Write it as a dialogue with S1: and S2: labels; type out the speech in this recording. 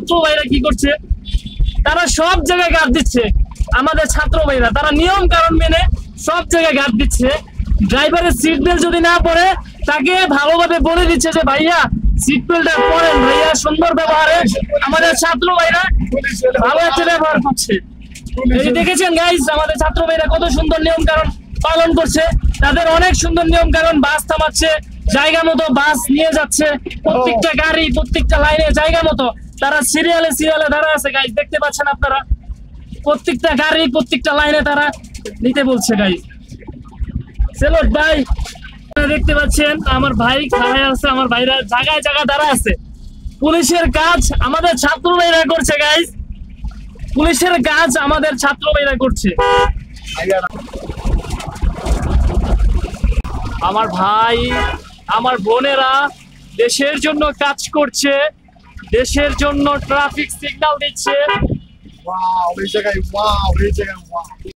S1: ছাত্র ভাইরা কি করছে, তারা সব জায়গায় গার্ড দিচ্ছে। আমাদের ছাত্র ভাইরা তারা নিয়ম কারণ মেনে সব জায়গায় গার্ড দিচ্ছে। ড্রাইভারের সিট বেল্ট যদি না পরে তাকে ভালোভাবে বলে দিচ্ছে যে ভাইয়া সিট বেল্টটা পরেন ভাইয়া। সুন্দর ব্যবহারে আমাদের ছাত্র ভাইরা ভালো একটা ব্যবহার করছে। এই দেখেছেন গাইস, আমাদের ছাত্র ভাইরা কত সুন্দর নিয়ম কারণ পালন করছে। তাদের অনেক সুন্দর নিয়ম কারণ, বাস থামাচ্ছে, জায়গা মতো বাস নিয়ে যাচ্ছে, প্রত্যেকটা গাড়ি প্রত্যেকটা লাইনে জায়গা মতো তারা সিরিয়ালে দাঁড়া আছে গাইস, দেখতে পাচ্ছেন আপনারা। প্রত্যেকটা গাড়ি প্রত্যেকটা লাইনে তারা নিতে বলছে গাইস। সেলট ভাই, দেখতে পাচ্ছেন আমার ভাই খাড়ায় আছে, আমার ভাইরা জায়গায় জায়গায় দাঁড়া আছে। পুলিশের কাজ আমাদের ছাত্র ভাইরা করছে গাইস, পুলিশের কাজ আমাদের ছাত্র ভাইরা করছে। আমার ভাই আমার বোনেরা দেশের জন্য কাজ করছে, দেশের জন্য ট্রাফিক সিগন্যাল দিচ্ছে।
S2: ওয়াও, এই জায়গায়